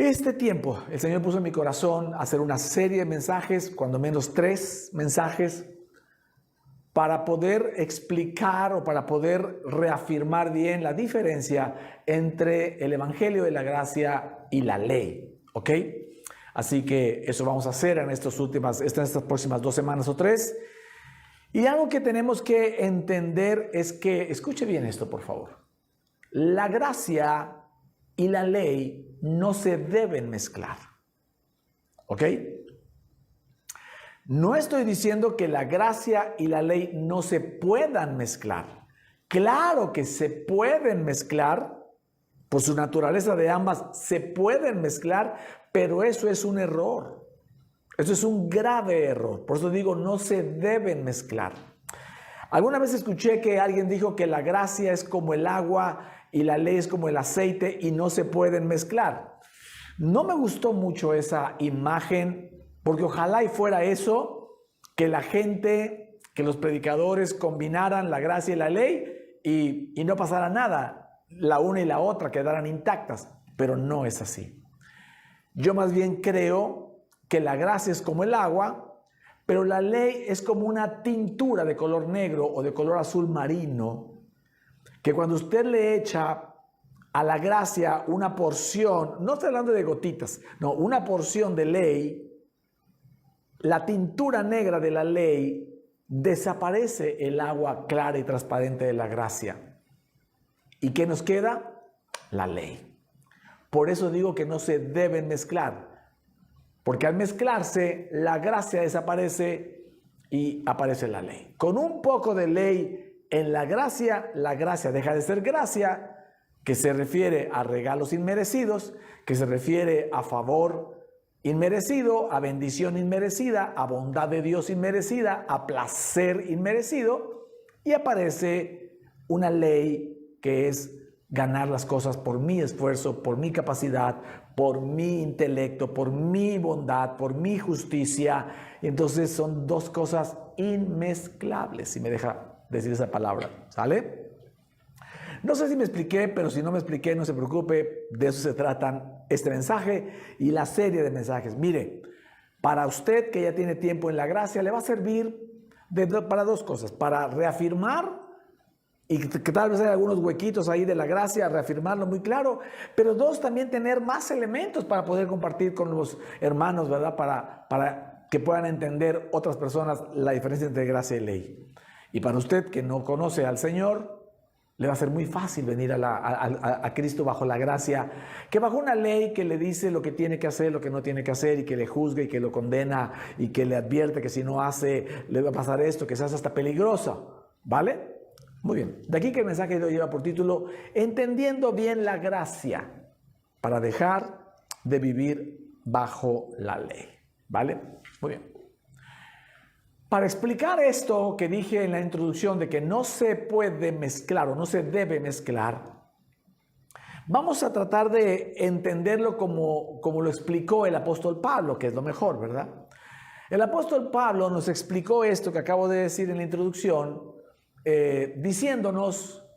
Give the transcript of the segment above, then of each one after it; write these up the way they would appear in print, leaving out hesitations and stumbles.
Este tiempo, el Señor puso en mi corazón hacer una serie de mensajes, cuando menos 3 mensajes, para poder explicar o para poder reafirmar bien la diferencia entre el Evangelio de la Gracia y la ley, ¿ok? Así que eso vamos a hacer en estas próximas 2 semanas o 3. Y algo que tenemos que entender es que, escuche bien esto por favor, la gracia y la ley no se deben mezclar, ¿ok? No estoy diciendo que la gracia y la ley no se puedan mezclar. Claro que se pueden mezclar, por su naturaleza de ambas se pueden mezclar, pero eso es un error. Eso es un grave error. Por eso digo, no se deben mezclar. Alguna vez escuché que alguien dijo que la gracia es como el agua y la ley es como el aceite y no se pueden mezclar. No me gustó mucho esa imagen, porque ojalá y fuera eso, que la gente, que los predicadores combinaran la gracia y la ley y no pasara nada, la una y la otra quedaran intactas, pero no es así. Yo más bien creo que la gracia es como el agua, pero la ley es como una tintura de color negro o de color azul marino, que cuando usted le echa a la gracia una porción, no estoy hablando de gotitas, no, una porción de ley, la tintura negra de la ley, desaparece el agua clara y transparente de la gracia. ¿Y qué nos queda? La ley. Por eso digo que no se deben mezclar, porque al mezclarse la gracia desaparece y aparece la ley. Con un poco de ley en la gracia deja de ser gracia, que se refiere a regalos inmerecidos, que se refiere a favor inmerecido, a bendición inmerecida, a bondad de Dios inmerecida, a placer inmerecido, y aparece una ley que es ganar las cosas por mi esfuerzo, por mi capacidad, por mi intelecto, por mi bondad, por mi justicia. Y entonces son dos cosas inmezclables, si me deja decir esa palabra, ¿sale? No sé si me expliqué, pero si no me expliqué, no se preocupe, de eso se tratan este mensaje y la serie de mensajes. Mire, para usted que ya tiene tiempo en la gracia, le va a servir para 2 cosas, para reafirmar y que tal vez hay algunos huequitos ahí de la gracia, reafirmarlo muy claro, pero 2, también tener más elementos para poder compartir con los hermanos, ¿verdad? Para que puedan entender otras personas la diferencia entre gracia y ley. Y para usted que no conoce al Señor, le va a ser muy fácil venir a Cristo bajo la gracia, que bajo una ley que le dice lo que tiene que hacer, lo que no tiene que hacer, y que le juzga y que lo condena y que le advierte que si no hace, le va a pasar esto, que se hace hasta peligroso, ¿vale? Muy bien, de aquí que el mensaje de hoy lleva por título Entendiendo bien la gracia para dejar de vivir bajo la ley, ¿vale? Muy bien. Para explicar esto que dije en la introducción de que no se puede mezclar o no se debe mezclar, vamos a tratar de entenderlo como lo explicó el apóstol Pablo, que es lo mejor, ¿verdad? El apóstol Pablo nos explicó esto que acabo de decir en la introducción, diciéndonos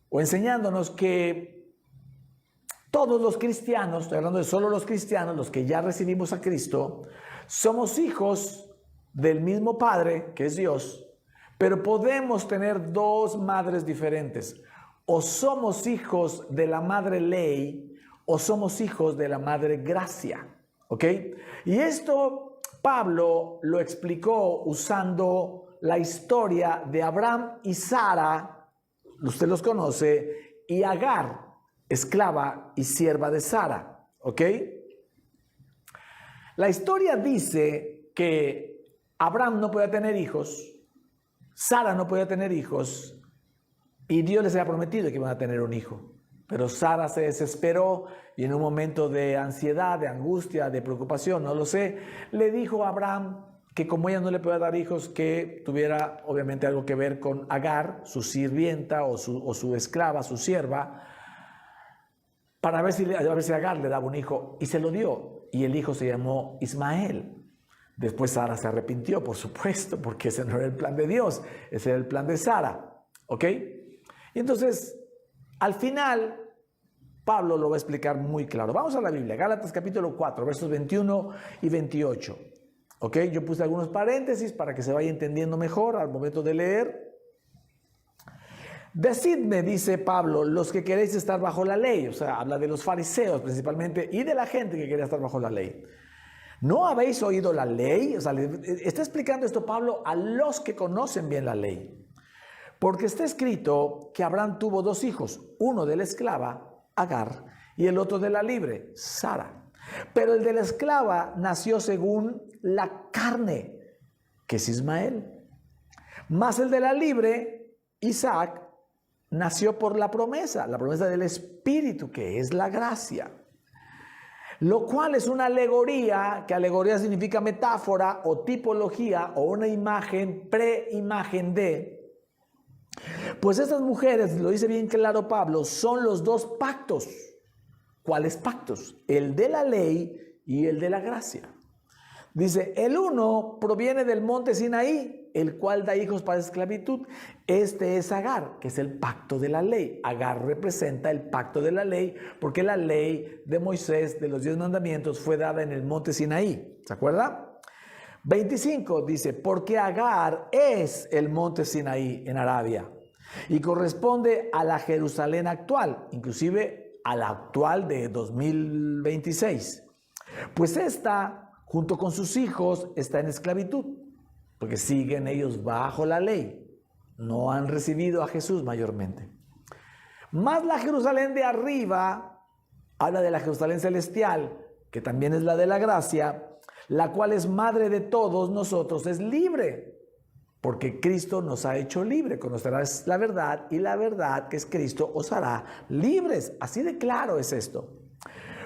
o enseñándonos que todos los cristianos, estoy hablando de solo los cristianos, los que ya recibimos a Cristo, somos hijos del mismo Padre, que es Dios, pero podemos tener 2 madres diferentes. O somos hijos de la madre ley, o somos hijos de la madre gracia, ¿ok? Y esto Pablo lo explicó usando la historia de Abraham y Sara, usted los conoce, y Agar, esclava y sierva de Sara, ¿ok? La historia dice que Abraham no podía tener hijos, Sara no podía tener hijos, y Dios les había prometido que iban a tener un hijo. Pero Sara se desesperó y en un momento de ansiedad, de angustia, de preocupación, no lo sé, le dijo a Abraham que como ella no le podía dar hijos, que tuviera obviamente algo que ver con Agar, su sirvienta o su esclava, su sierva, para ver si Agar le daba un hijo, y se lo dio, y el hijo se llamó Ismael. Después Sara se arrepintió, por supuesto, porque ese no era el plan de Dios, ese era el plan de Sara, ¿ok? Y entonces, al final, Pablo lo va a explicar muy claro. Vamos a la Biblia, Gálatas capítulo 4, versos 21 y 28. ¿Ok? Yo puse algunos paréntesis para que se vaya entendiendo mejor al momento de leer. Decidme, dice Pablo, los que queréis estar bajo la ley, o sea, habla de los fariseos principalmente y de la gente que quería estar bajo la ley. ¿No habéis oído la ley? O sea, está explicando esto Pablo a los que conocen bien la ley. Porque está escrito que Abraham tuvo dos hijos, uno de la esclava, Agar, y el otro de la libre, Sara. Pero el de la esclava nació según la carne, que es Ismael. Mas el de la libre, Isaac, nació por la promesa del Espíritu, que es la gracia. Lo cual es una alegoría, que alegoría significa metáfora o tipología o una imagen, preimagen de. Pues estas mujeres, lo dice bien claro Pablo, son los dos pactos. ¿Cuáles pactos? El de la ley y el de la gracia. Dice, el uno proviene del monte Sinaí, el cual da hijos para esclavitud. Este es Agar, que es el pacto de la ley. Agar representa el pacto de la ley, porque la ley de Moisés, de los 10 mandamientos, fue dada en el monte Sinaí. ¿Se acuerda? 25 dice, porque Agar es el monte Sinaí en Arabia y corresponde a la Jerusalén actual, inclusive a la actual de 2026. Pues esta, junto con sus hijos, está en esclavitud, porque siguen ellos bajo la ley. No han recibido a Jesús mayormente. Más la Jerusalén de arriba, habla de la Jerusalén celestial, que también es la de la gracia, la cual es madre de todos nosotros, es libre, porque Cristo nos ha hecho libre. Conocerás la verdad y la verdad, que es Cristo, os hará libres. Así de claro es esto.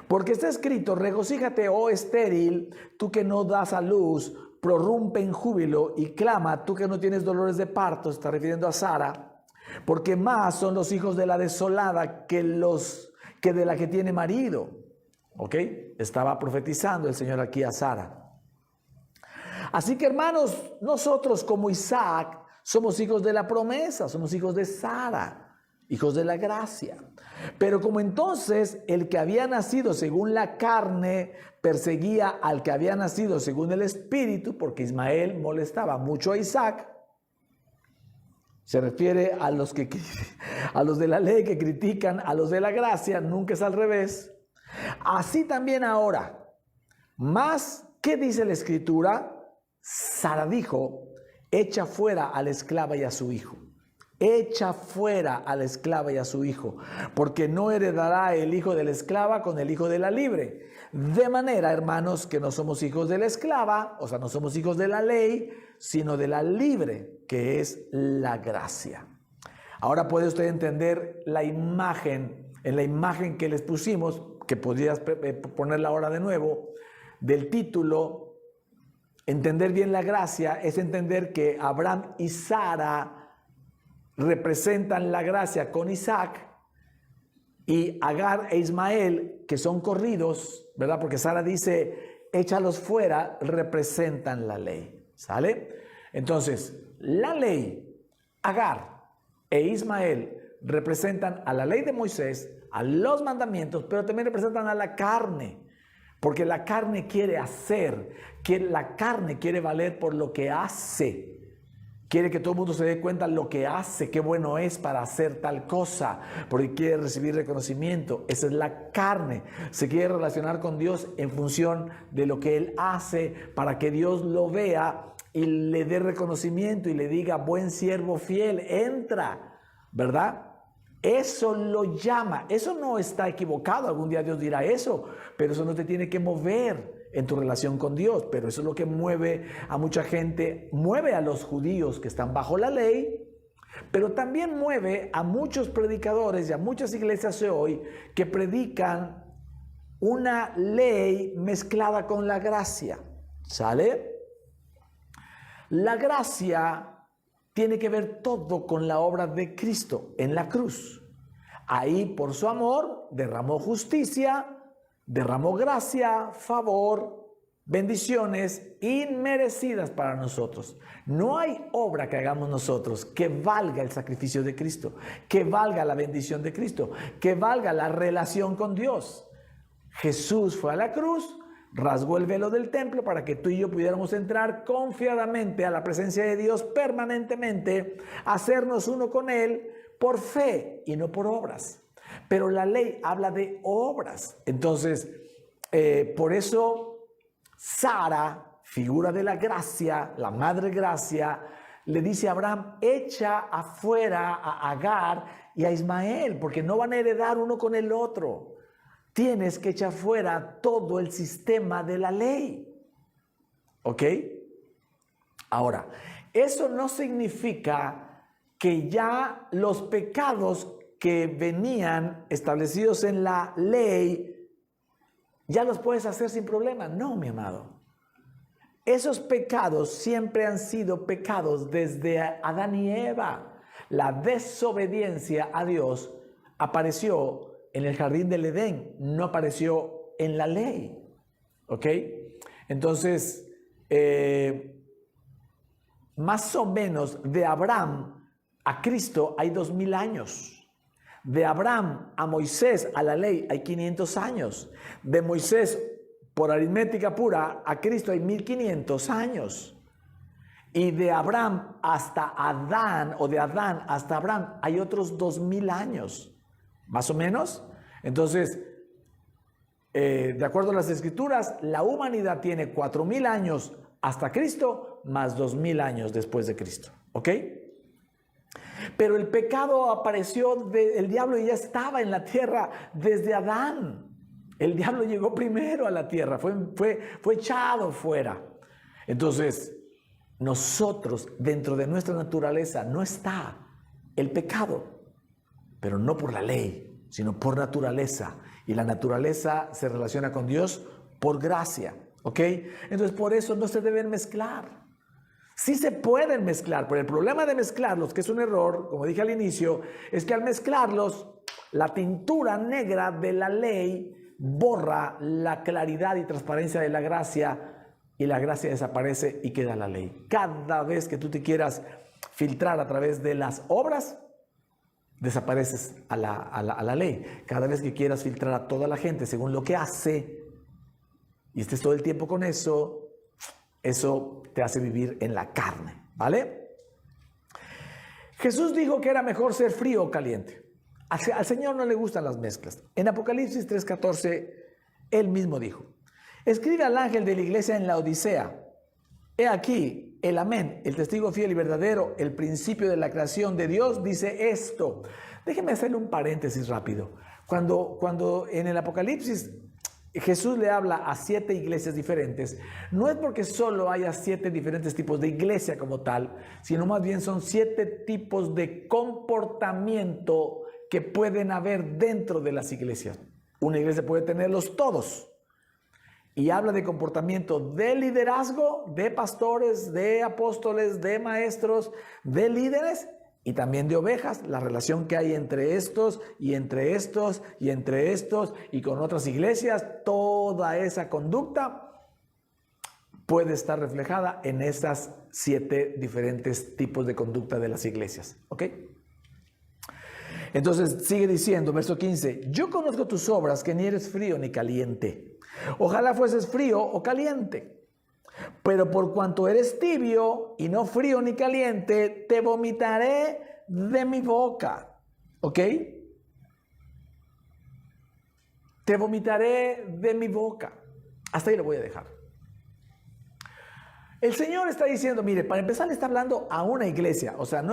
Porque está escrito, regocíjate, oh estéril, tú que no das a luz, prorrumpe en júbilo y clama, tú que no tienes dolores de parto, está refiriendo a Sara, porque más son los hijos de la desolada que de la que tiene marido. ¿Ok? Estaba profetizando el Señor aquí a Sara. Así que hermanos, nosotros como Isaac somos hijos de la promesa, somos hijos de Sara, hijos de la gracia. Pero como entonces el que había nacido según la carne perseguía al que había nacido según el Espíritu, porque Ismael molestaba mucho a Isaac, se refiere a los de la ley que critican a los de la gracia, nunca es al revés. Así también ahora, más, ¿qué dice la Escritura? Sara dijo, echa fuera a la esclava y a su hijo. Echa fuera a la esclava y a su hijo, porque no heredará el hijo de la esclava con el hijo de la libre. De manera, hermanos, que no somos hijos de la esclava, o sea, no somos hijos de la ley, sino de la libre, que es la gracia. Ahora puede usted entender la imagen, en la imagen que les pusimos, que podrías ponerla ahora de nuevo, del título. Entender bien la gracia es entender que Abraham y Sara representan la gracia con Isaac, y Agar e Ismael, que son corridos, ¿verdad? Porque Sara dice, échalos fuera, representan la ley. ¿Sale? Entonces, la ley, Agar e Ismael representan a la ley de Moisés, a los mandamientos, pero también representan a la carne. Porque la carne quiere hacer, la carne quiere valer por lo que hace. Quiere que todo el mundo se dé cuenta de lo que hace, qué bueno es para hacer tal cosa, porque quiere recibir reconocimiento. Esa es la carne. Se quiere relacionar con Dios en función de lo que Él hace, para que Dios lo vea y le dé reconocimiento y le diga, buen siervo fiel, entra, ¿verdad? Eso lo llama, eso no está equivocado, algún día Dios dirá eso, pero eso no te tiene que mover en tu relación con Dios. Pero eso es lo que mueve a mucha gente, mueve a los judíos que están bajo la ley, pero también mueve a muchos predicadores y a muchas iglesias de hoy que predican una ley mezclada con la gracia. ¿Sale? La gracia tiene que ver todo con la obra de Cristo en la cruz. Ahí, por su amor, derramó justicia, derramó gracia, favor, bendiciones inmerecidas para nosotros. No hay obra que hagamos nosotros que valga el sacrificio de Cristo, que valga la bendición de Cristo, que valga la relación con Dios. Jesús fue a la cruz, rasgó el velo del templo para que tú y yo pudiéramos entrar confiadamente a la presencia de Dios permanentemente, hacernos uno con Él por fe y no por obras. Pero la ley habla de obras. Entonces, por eso Sara, figura de la gracia, la madre gracia, le dice a Abraham: echa afuera a Agar y a Ismael, porque no van a heredar uno con el otro. Tienes que echar fuera todo el sistema de la ley. ¿Ok? Ahora, eso no significa que ya los pecados que venían establecidos en la ley ya los puedes hacer sin problema. No, mi amado. Esos pecados siempre han sido pecados desde Adán y Eva. La desobediencia a Dios apareció en el jardín del Edén, no apareció en la ley. ¿Ok? Entonces, más o menos de Abraham a Cristo hay 2000 años. De Abraham a Moisés, a la ley, hay 500 años. De Moisés, por aritmética pura, a Cristo hay 1500 años. Y de Abraham hasta Adán, o de Adán hasta Abraham, hay otros 2000 años. Más o menos. Entonces, de acuerdo a las Escrituras, la humanidad tiene 4000 años hasta Cristo, más 2000 años después de Cristo. ¿Ok? Pero el pecado apareció del diablo y ya estaba en la tierra desde Adán. El diablo llegó primero a la tierra, fue echado fuera. Entonces, nosotros, dentro de nuestra naturaleza, no está el pecado, pero no por la ley, sino por naturaleza. Y la naturaleza se relaciona con Dios por gracia. ¿Ok? Entonces, por eso no se deben mezclar. Sí se pueden mezclar, pero el problema de mezclarlos, que es un error, como dije al inicio, es que al mezclarlos, la tintura negra de la ley borra la claridad y transparencia de la gracia, y la gracia desaparece y queda la ley. Cada vez que tú te quieras filtrar a través de las obras, desapareces a la ley. Cada vez que quieras filtrar a toda la gente según lo que hace, y estés todo el tiempo con eso te hace vivir en la carne, ¿vale? Jesús dijo que era mejor ser frío o caliente. Al Señor no le gustan las mezclas. En Apocalipsis 3:14, Él mismo dijo: escribe al ángel de la iglesia en la Odisea: he aquí, el amén, el testigo fiel y verdadero, el principio de la creación de Dios, dice esto. Déjenme hacerle un paréntesis rápido. Cuando en el Apocalipsis Jesús le habla a 7 iglesias diferentes, no es porque solo haya 7 diferentes tipos de iglesia como tal, sino más bien son 7 tipos de comportamiento que pueden haber dentro de las iglesias. Una iglesia puede tenerlos todos. Y habla de comportamiento de liderazgo, de pastores, de apóstoles, de maestros, de líderes y también de ovejas, la relación que hay entre estos y entre estos y entre estos y con otras iglesias. Toda esa conducta puede estar reflejada en esas 7 diferentes tipos de conducta de las iglesias. ¿Ok? Entonces sigue diciendo, verso 15, yo conozco tus obras, que ni eres frío ni caliente. Ojalá fueses frío o caliente. Pero por cuanto eres tibio y no frío ni caliente, te vomitaré de mi boca. ¿Ok? Te vomitaré de mi boca. Hasta ahí lo voy a dejar. El Señor está diciendo, mire, para empezar le está hablando a una iglesia. O sea,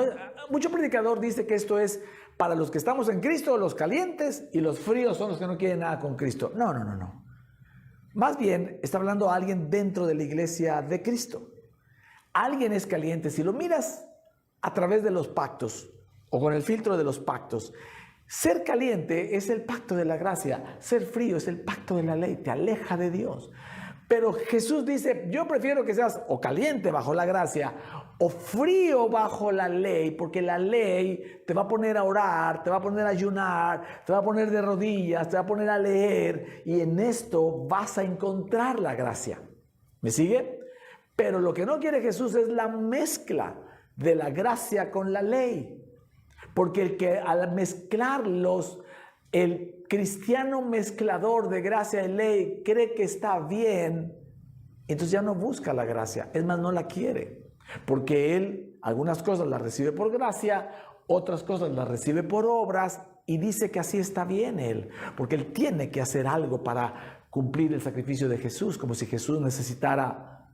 mucho predicador dice que esto es para los que estamos en Cristo, los calientes, y los fríos son los que no quieren nada con Cristo. No. Más bien está hablando a alguien dentro de la iglesia de Cristo. Alguien es caliente si lo miras a través de los pactos o con el filtro de los pactos. Ser caliente es el pacto de la gracia. Ser frío es el pacto de la ley. Te aleja de Dios. Pero Jesús dice, yo prefiero que seas o caliente bajo la gracia o frío bajo la ley, porque la ley te va a poner a orar, te va a poner a ayunar, te va a poner de rodillas, te va a poner a leer, y en esto vas a encontrar la gracia. ¿Me sigue? Pero lo que no quiere Jesús es la mezcla de la gracia con la ley. Porque el que al mezclarlos, el cristiano mezclador de gracia y ley cree que está bien, entonces ya no busca la gracia, es más, no la quiere. Porque él algunas cosas las recibe por gracia, otras cosas las recibe por obras y dice que así está bien él. Porque él tiene que hacer algo para cumplir el sacrificio de Jesús, como si Jesús necesitara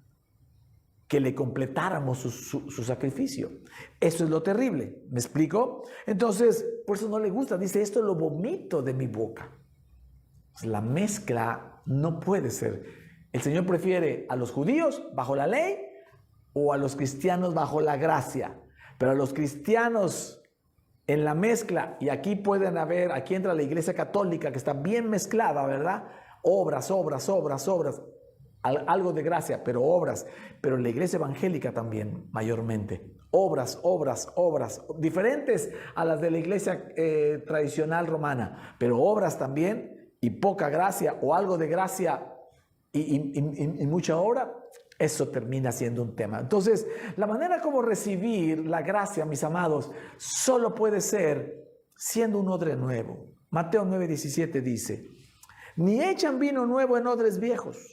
que le completáramos su sacrificio. Eso es lo terrible, ¿me explico? Entonces, por eso no le gusta, dice, esto lo vomito de mi boca. La mezcla no puede ser. El Señor prefiere a los judíos bajo la ley o a los cristianos bajo la gracia. Pero a los cristianos en la mezcla, y aquí pueden haber, aquí entra la Iglesia Católica que está bien mezclada, ¿verdad? Obras, algo de gracia, pero obras, pero la iglesia evangélica también, mayormente. Obras, diferentes a las de la iglesia tradicional romana, pero obras también, y poca gracia, o algo de gracia y mucha obra, eso termina siendo un tema. Entonces, la manera como recibir la gracia, mis amados, solo puede ser siendo un odre nuevo. Mateo 9:17 dice, ni echan vino nuevo en odres viejos.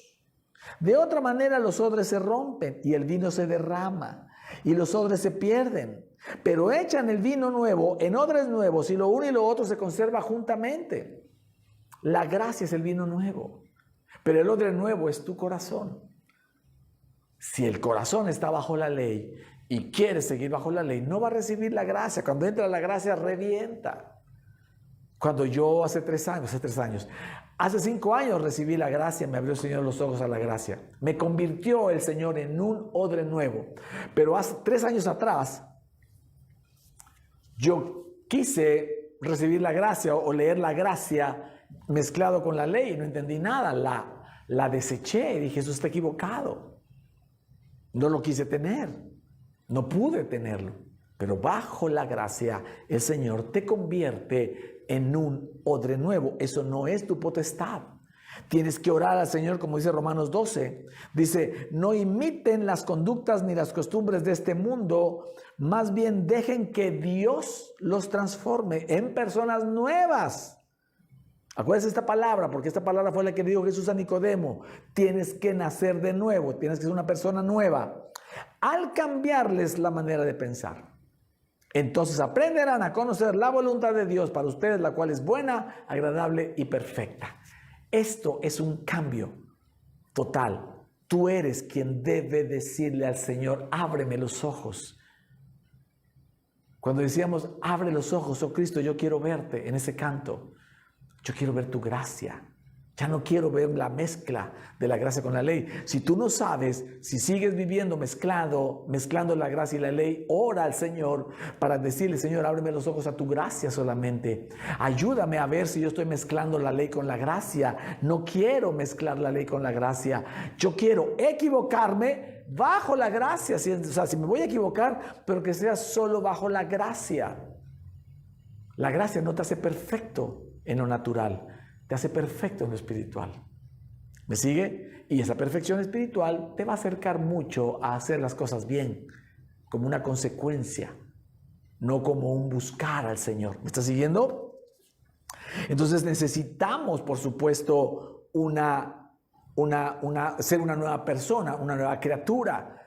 De otra manera los odres se rompen y el vino se derrama y los odres se pierden. Pero echan el vino nuevo en odres nuevos y lo uno y lo otro se conserva juntamente. La gracia es el vino nuevo, pero el odre nuevo es tu corazón. Si el corazón está bajo la ley y quiere seguir bajo la ley, no va a recibir la gracia. Cuando entra la gracia, revienta. Cuando yo hace 5 años recibí la gracia, me abrió el Señor los ojos a la gracia. Me convirtió el Señor en un odre nuevo. Pero hace 3 años atrás, yo quise recibir la gracia o leer la gracia mezclado con la ley y no entendí nada. La deseché y dije, eso está equivocado. No lo quise tener. No pude tenerlo. Pero bajo la gracia, el Señor te convierte en un odre nuevo. Eso no es tu potestad. Tienes que orar al Señor, como dice Romanos 12. Dice, no imiten las conductas ni las costumbres de este mundo, más bien dejen que Dios los transforme en personas nuevas. Acuérdense esta palabra, porque esta palabra fue la que dijo Jesús a Nicodemo. Tienes que nacer de nuevo, tienes que ser una persona nueva. Al cambiarles la manera de pensar, entonces aprenderán a conocer la voluntad de Dios para ustedes, la cual es buena, agradable y perfecta. Esto es un cambio total. Tú eres quien debe decirle al Señor, ábreme los ojos. Cuando decíamos, abre los ojos, oh Cristo, yo quiero verte en ese canto. Yo quiero ver tu gracia. Ya no quiero ver la mezcla de la gracia con la ley. Si tú no sabes, si sigues viviendo mezclando la gracia y la ley, ora al Señor para decirle, Señor, ábreme los ojos a tu gracia solamente. Ayúdame a ver si yo estoy mezclando la ley con la gracia. No quiero mezclar la ley con la gracia. Yo quiero equivocarme bajo la gracia. Si me voy a equivocar, pero que sea solo bajo la gracia. La gracia no te hace perfecto en lo natural. Te hace perfecto en lo espiritual. ¿Me sigue? Y esa perfección espiritual te va a acercar mucho a hacer las cosas bien, como una consecuencia, no como un buscar al Señor. ¿Me estás siguiendo? Entonces necesitamos, por supuesto, ser una nueva persona, una nueva criatura.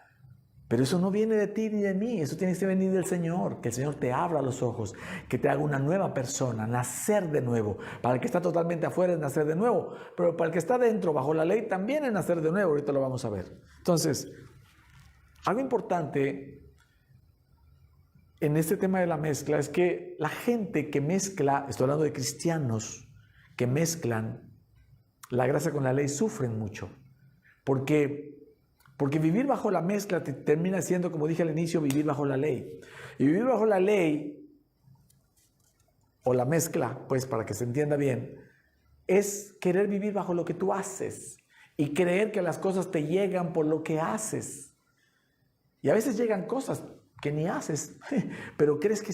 Pero eso no viene de ti ni de mí, eso tiene que venir del Señor, que el Señor te abra los ojos, que te haga una nueva persona, nacer de nuevo. Para el que está totalmente afuera es nacer de nuevo, pero para el que está dentro, bajo la ley, también es nacer de nuevo, ahorita lo vamos a ver. Entonces, algo importante en este tema de la mezcla es que la gente que mezcla, estoy hablando de cristianos que mezclan la gracia con la ley, sufren mucho, porque vivir bajo la mezcla te termina siendo, como dije al inicio, vivir bajo la ley. Y vivir bajo la ley, o la mezcla, pues para que se entienda bien, es querer vivir bajo lo que tú haces y creer que las cosas te llegan por lo que haces. Y a veces llegan cosas que ni haces, pero crees que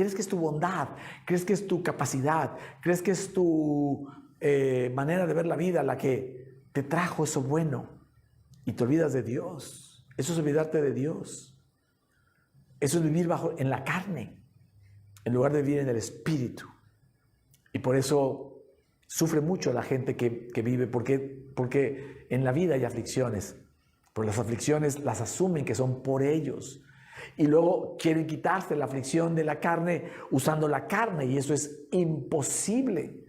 es tu bondad, crees que es tu capacidad, crees que es tu manera de ver la vida la que te trajo eso bueno. y te olvidas de Dios. Eso es olvidarte de Dios. Eso es vivir en la carne, en lugar de vivir en el espíritu. Y por eso sufre mucho la gente que vive, porque en la vida hay aflicciones. Pero las aflicciones las asumen que son por ellos. Y luego quieren quitarse la aflicción de la carne usando la carne, y eso es imposible.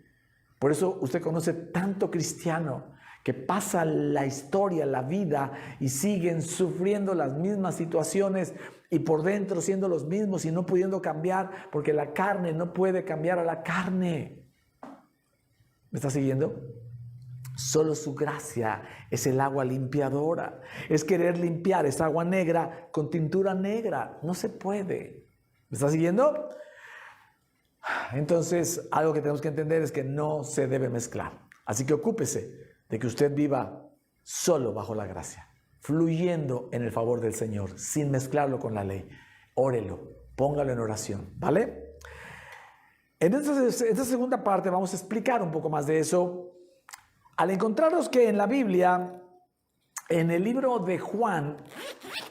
Por eso usted conoce tanto cristiano que pasa la historia, la vida, y siguen sufriendo las mismas situaciones y por dentro siendo los mismos y no pudiendo cambiar, porque la carne no puede cambiar a la carne. ¿Me está siguiendo? Solo su gracia es el agua limpiadora. Es querer limpiar esa agua negra con tintura negra. No se puede. ¿Me está siguiendo? Entonces, algo que tenemos que entender es que no se debe mezclar. Así que ocúpese de que usted viva solo bajo la gracia, fluyendo en el favor del Señor, sin mezclarlo con la ley. Órelo, póngalo en oración, ¿vale? En esta segunda parte vamos a explicar un poco más de eso. Al encontrarnos que en la Biblia, en el libro de Juan,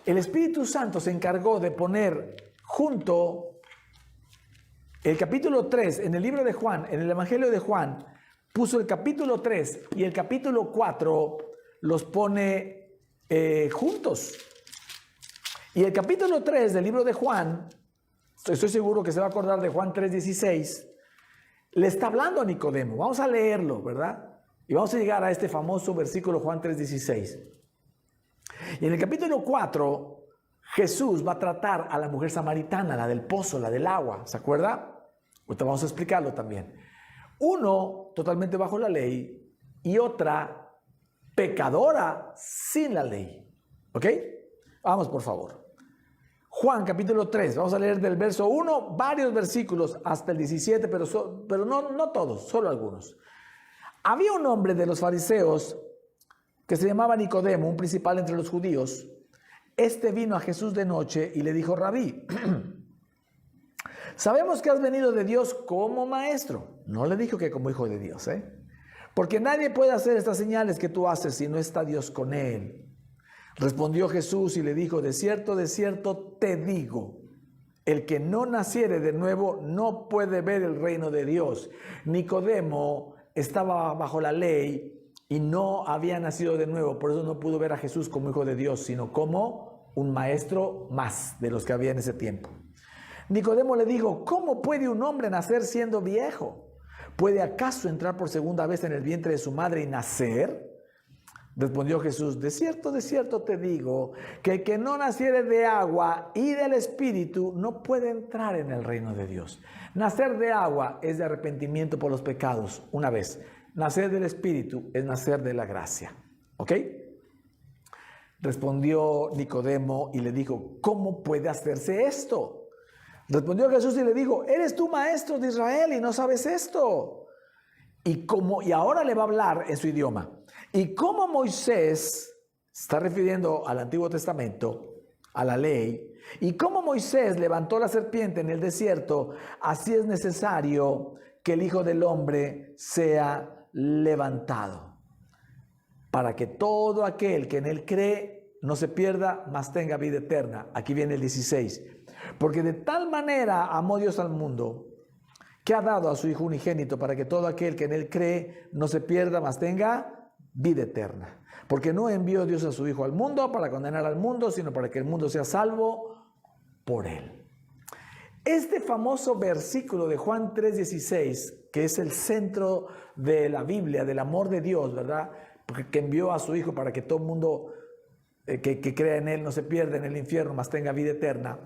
el Espíritu Santo se encargó de poner junto el capítulo 3, en el libro de Juan, en el Evangelio de Juan, puso el capítulo 3 y el capítulo 4, los pone juntos. Y el capítulo 3 del libro de Juan, estoy seguro que se va a acordar de Juan 3:16, le está hablando a Nicodemo. Vamos a leerlo, ¿verdad? Y vamos a llegar a este famoso versículo Juan 3:16. Y en el capítulo 4, Jesús va a tratar a la mujer samaritana, la del pozo, la del agua. ¿Se acuerda? Ahorita vamos a explicarlo también. Uno totalmente bajo la ley y otra pecadora sin la ley. ¿Ok? Vamos, por favor. Juan capítulo 3, vamos a leer del verso 1, varios versículos hasta el 17, pero no todos, solo algunos. Había un hombre de los fariseos que se llamaba Nicodemo, un principal entre los judíos. Este vino a Jesús de noche y le dijo: Rabí, sabemos que has venido de Dios como maestro. No le dijo que como hijo de Dios, porque nadie puede hacer estas señales que tú haces si no está Dios con él. Respondió Jesús y le dijo: de cierto te digo, el que no naciere de nuevo no puede ver el reino de Dios. Nicodemo estaba bajo la ley y no había nacido de nuevo, por eso no pudo ver a Jesús como hijo de Dios, sino como un maestro más de los que había en ese tiempo. Nicodemo le dijo: ¿cómo puede un hombre nacer siendo viejo? ¿Puede acaso entrar por segunda vez en el vientre de su madre y nacer? Respondió Jesús: de cierto te digo, que el que no naciere de agua y del Espíritu no puede entrar en el reino de Dios. Nacer de agua es de arrepentimiento por los pecados, una vez. Nacer del Espíritu es nacer de la gracia. ¿Ok? Respondió Nicodemo y le dijo: ¿cómo puede hacerse esto? Respondió Jesús y le dijo: ¿eres tú maestro de Israel y no sabes esto? Y ahora le va a hablar en su idioma. Y como Moisés, está refiriendo al Antiguo Testamento, a la ley, y como Moisés levantó la serpiente en el desierto, así es necesario que el Hijo del Hombre sea levantado, para que todo aquel que en él cree no se pierda, mas tenga vida eterna. Aquí viene el 16. Porque de tal manera amó Dios al mundo, que ha dado a su Hijo unigénito, para que todo aquel que en él cree no se pierda, mas tenga vida eterna. Porque no envió Dios a su Hijo al mundo para condenar al mundo, sino para que el mundo sea salvo por él. Este famoso versículo de Juan 3:16, que es el centro de la Biblia, del amor de Dios, ¿verdad? Porque que envió a su Hijo para que todo el mundo que crea en él no se pierda en el infierno, mas tenga vida eterna,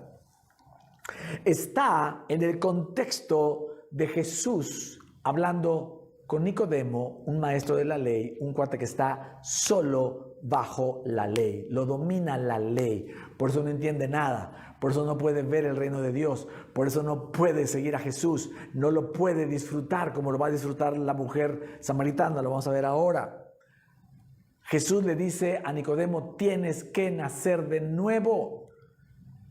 está en el contexto de Jesús hablando con Nicodemo, un maestro de la ley, un cuate que está solo bajo la ley, lo domina la ley, por eso no entiende nada, por eso no puede ver el reino de Dios, por eso no puede seguir a Jesús, no lo puede disfrutar como lo va a disfrutar la mujer samaritana, lo vamos a ver ahora. Jesús le dice a Nicodemo: tienes que nacer de nuevo.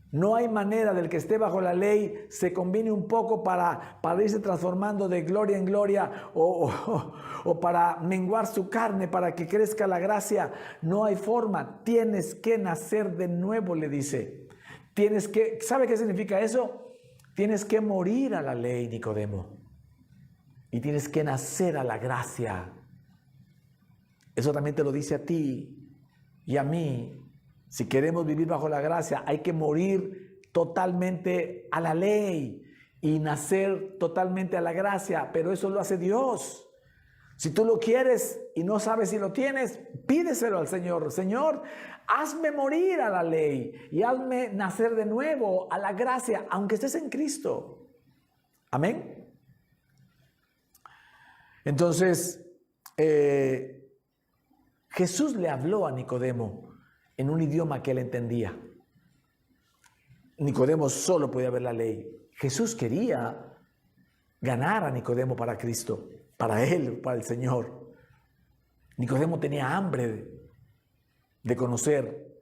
No hay manera del que esté bajo la ley se combine un poco para irse transformando de gloria en gloria o para menguar su carne, para que crezca la gracia. No hay forma. Tienes que nacer de nuevo, le dice. ¿Sabe qué significa eso? Tienes que morir a la ley, Nicodemo. Y tienes que nacer a la gracia. Eso también te lo dice a ti y a mí. Si queremos vivir bajo la gracia, hay que morir totalmente a la ley y nacer totalmente a la gracia, pero eso lo hace Dios. Si tú lo quieres y no sabes si lo tienes, pídeselo al Señor. Señor, hazme morir a la ley y hazme nacer de nuevo a la gracia, aunque estés en Cristo. Amén. Entonces, Jesús le habló a Nicodemo en un idioma que él entendía. Nicodemo solo podía ver la ley. Jesús quería ganar a Nicodemo para Cristo, para él, para el Señor. Nicodemo tenía hambre de conocer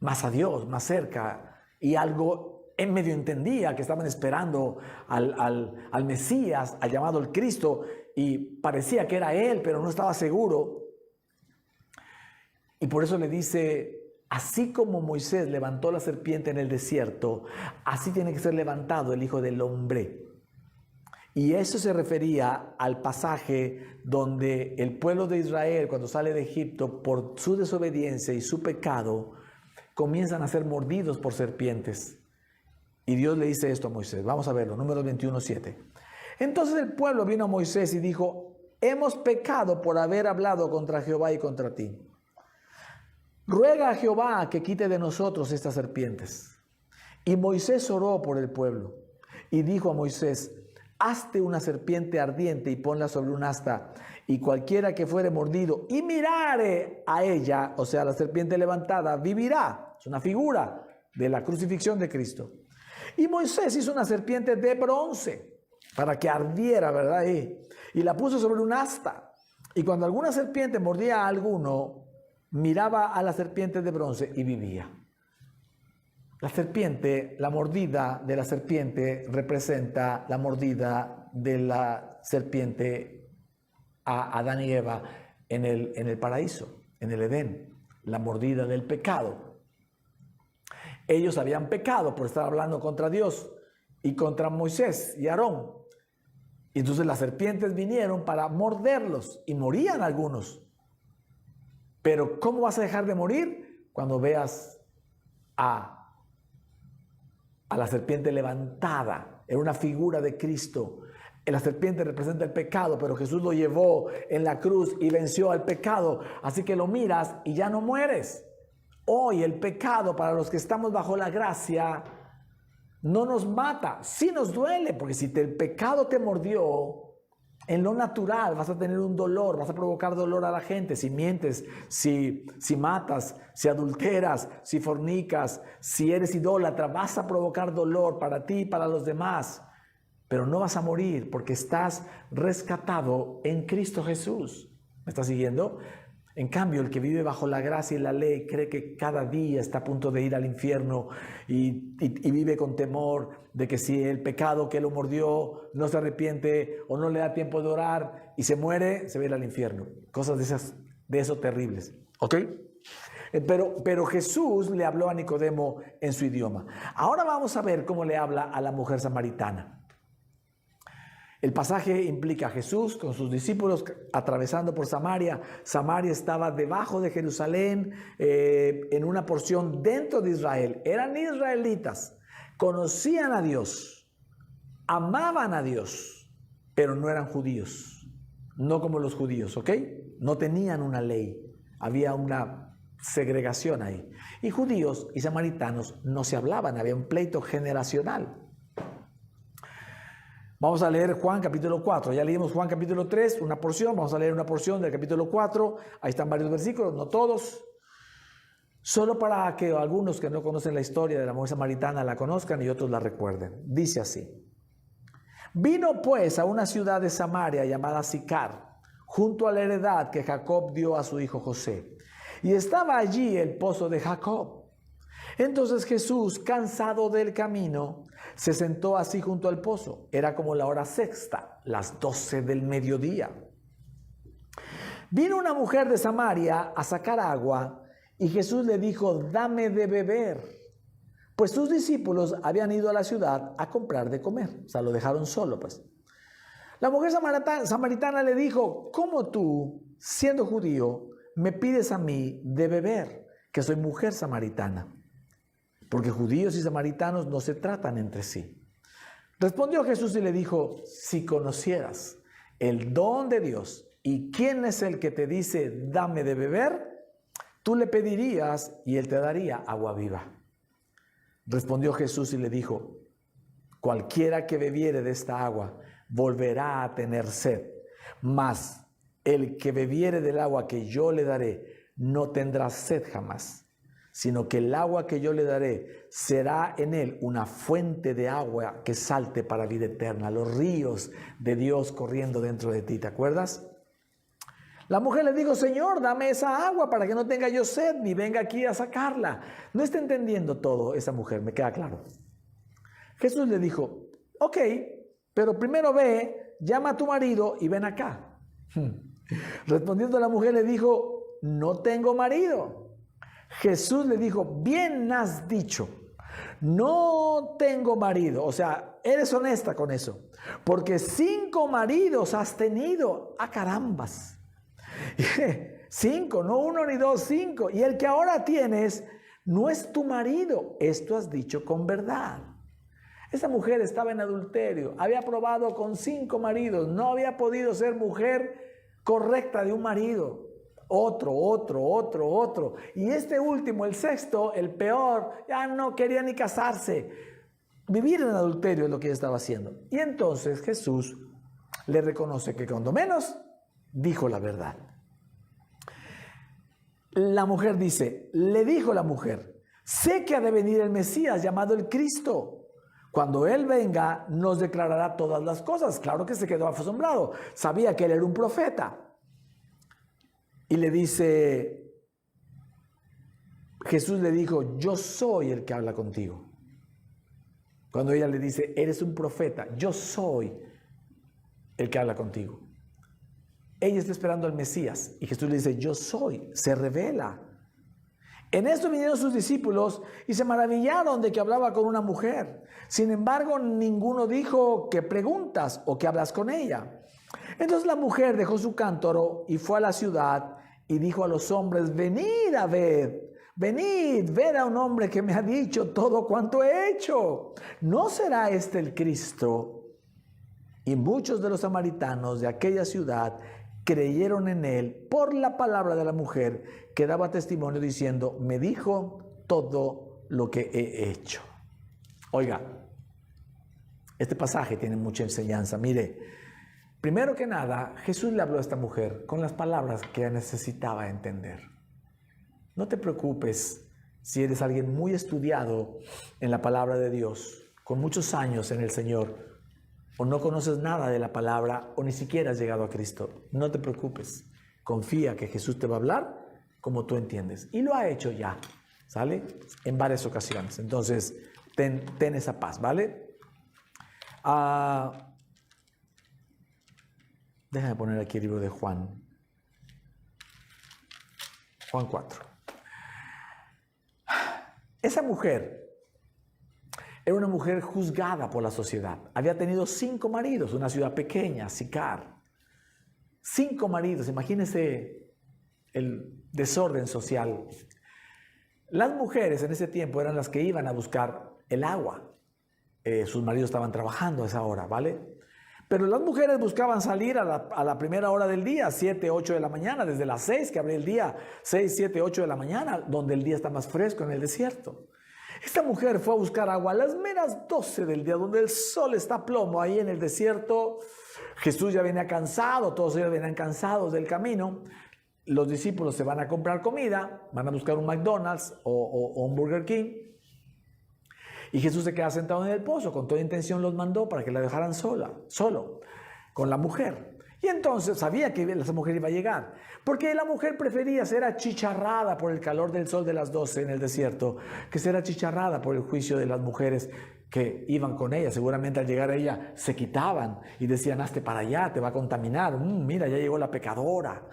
más a Dios, más cerca, y algo en medio entendía que estaban esperando al Mesías, al llamado el Cristo, y parecía que era él, pero no estaba seguro. Y por eso le dice, así como Moisés levantó la serpiente en el desierto, así tiene que ser levantado el Hijo del Hombre. Y eso se refería al pasaje donde el pueblo de Israel, cuando sale de Egipto, por su desobediencia y su pecado, comienzan a ser mordidos por serpientes. Y Dios le dice esto a Moisés. Vamos a verlo, Números 21:7. Entonces el pueblo vino a Moisés y dijo, hemos pecado por haber hablado contra Jehová y contra ti. Ruega a Jehová que quite de nosotros estas serpientes. Y Moisés oró por el pueblo y dijo a Moisés, hazte una serpiente ardiente y ponla sobre un asta, y cualquiera que fuere mordido y mirare a ella, o sea, la serpiente levantada, vivirá. Es una figura de la crucifixión de Cristo. Y Moisés hizo una serpiente de bronce para que ardiera, ¿verdad? Y la puso sobre un asta. Y cuando alguna serpiente mordía a alguno, miraba a la serpiente de bronce y vivía. La serpiente, la mordida de la serpiente representa la mordida de la serpiente a Adán y Eva en el paraíso, en el Edén, la mordida del pecado. Ellos habían pecado por estar hablando contra Dios y contra Moisés y Aarón. Y entonces las serpientes vinieron para morderlos y morían algunos. Pero ¿cómo vas a dejar de morir? Cuando veas a la serpiente levantada. Era una figura de Cristo. La serpiente representa el pecado, pero Jesús lo llevó en la cruz y venció al pecado. Así que lo miras y ya no mueres. Hoy el pecado, para los que estamos bajo la gracia, no nos mata. Sí nos duele, porque si el pecado te mordió, en lo natural vas a tener un dolor, vas a provocar dolor a la gente si mientes, si matas, si adulteras, si fornicas, si eres idólatra, vas a provocar dolor para ti y para los demás. Pero no vas a morir porque estás rescatado en Cristo Jesús. ¿Me estás siguiendo? En cambio, el que vive bajo la gracia y la ley cree que cada día está a punto de ir al infierno y vive con temor de que si el pecado que lo mordió no se arrepiente o no le da tiempo de orar y se muere, se va a ir al infierno. Cosas de eso terribles. ¿Ok? Pero Jesús le habló a Nicodemo en su idioma. Ahora vamos a ver cómo le habla a la mujer samaritana. El pasaje implica a Jesús con sus discípulos atravesando por Samaria. Samaria estaba debajo de Jerusalén, en una porción dentro de Israel. Eran israelitas, conocían a Dios, amaban a Dios, pero no eran judíos. No como los judíos, ¿ok? No tenían una ley, había una segregación ahí. Y judíos y samaritanos no se hablaban, había un pleito generacional. Vamos a leer Juan capítulo 4. Ya leímos Juan capítulo 3, una porción. Vamos a leer una porción del capítulo 4. Ahí están varios versículos, no todos. Solo para que algunos que no conocen la historia de la mujer samaritana la conozcan y otros la recuerden. Dice así. Vino pues a una ciudad de Samaria llamada Sicar, junto a la heredad que Jacob dio a su hijo José. Y estaba allí el pozo de Jacob. Entonces Jesús, cansado del camino, se sentó así junto al pozo. Era como la hora sexta, las 12 del mediodía. Vino una mujer de Samaria a sacar agua y Jesús le dijo: dame de beber. Pues sus discípulos habían ido a la ciudad a comprar de comer. O sea, lo dejaron solo, pues. La mujer samaritana le dijo: ¿cómo tú, siendo judío, me pides a mí de beber, que soy mujer samaritana? Porque judíos y samaritanos no se tratan entre sí. Respondió Jesús y le dijo: si conocieras el don de Dios y quién es el que te dice dame de beber, tú le pedirías y él te daría agua viva. Respondió Jesús y le dijo: cualquiera que bebiere de esta agua volverá a tener sed, mas el que bebiere del agua que yo le daré no tendrá sed jamás, sino que el agua que yo le daré será en él una fuente de agua que salte para vida eterna, los ríos de Dios corriendo dentro de ti. ¿Te acuerdas? La mujer le dijo: Señor, dame esa agua para que no tenga yo sed ni venga aquí a sacarla. No está entendiendo todo esa mujer, me queda claro. Jesús le dijo: ok, pero primero ve, llama a tu marido y ven acá. Respondiendo la mujer le dijo: no tengo marido. Jesús le dijo: bien has dicho, no tengo marido. O sea, eres honesta con eso, porque 5 maridos has tenido. ¡Ah, carambas! 5, no 1 ni 2, 5. Y el que ahora tienes no es tu marido. Esto has dicho con verdad. Esa mujer estaba en adulterio, había probado con 5 maridos, no había podido ser mujer correcta de un marido. Otro. Y este último, el sexto, el peor, ya no quería ni casarse. Vivir en adulterio es lo que ella estaba haciendo. Y entonces Jesús le reconoce que cuando menos dijo la verdad. La mujer dice, le dijo la mujer: sé que ha de venir el Mesías llamado el Cristo. Cuando Él venga, nos declarará todas las cosas. Claro que se quedó asombrado. Sabía que Él era un profeta. Y le dice, Jesús le dijo: yo soy el que habla contigo. Cuando ella le dice: eres un profeta, yo soy el que habla contigo. Ella está esperando al Mesías y Jesús le dice: yo soy, se revela. En esto vinieron sus discípulos y se maravillaron de que hablaba con una mujer. Sin embargo, ninguno dijo: ¿qué preguntas o qué hablas con ella? Entonces la mujer dejó su cántaro y fue a la ciudad y dijo a los hombres: venid a ver, venid, ver a un hombre que me ha dicho todo cuanto he hecho. ¿No será este el Cristo? Y muchos de los samaritanos de aquella ciudad creyeron en él por la palabra de la mujer, que daba testimonio diciendo: me dijo todo lo que he hecho. Oiga, este pasaje tiene mucha enseñanza. Mire, primero que nada, Jesús le habló a esta mujer con las palabras que ella necesitaba entender. No te preocupes si eres alguien muy estudiado en la palabra de Dios, con muchos años en el Señor, o no conoces nada de la palabra, o ni siquiera has llegado a Cristo. No te preocupes. Confía que Jesús te va a hablar como tú entiendes. Y lo ha hecho ya, ¿sale? En varias ocasiones. Entonces, ten esa paz, ¿vale? Déjame poner aquí el libro de Juan. Juan 4. Esa mujer era una mujer juzgada por la sociedad. Había tenido 5 maridos, una ciudad pequeña, Sicar. 5 maridos, imagínense el desorden social. Las mujeres en ese tiempo eran las que iban a buscar el agua. Sus maridos estaban trabajando a esa hora, ¿vale? Pero las mujeres buscaban salir a la primera hora del día, 7, 8 de la mañana, desde las 6 que abría el día, 6, 7, 8 de la mañana, donde el día está más fresco en el desierto. Esta mujer fue a buscar agua a las meras 12 del día, donde el sol está a plomo, ahí en el desierto. Jesús ya venía cansado, todos ellos venían cansados del camino. Los discípulos se van a comprar comida, van a buscar un McDonald's o un Burger King. Y Jesús se queda sentado en el pozo, con toda intención los mandó para que la dejaran solo, con la mujer. Y entonces sabía que esa mujer iba a llegar, porque la mujer prefería ser achicharrada por el calor del sol de las 12 en el desierto, que ser achicharrada por el juicio de las mujeres que iban con ella. Seguramente al llegar a ella se quitaban y decían, hazte para allá, te va a contaminar, mira, ya llegó la pecadora.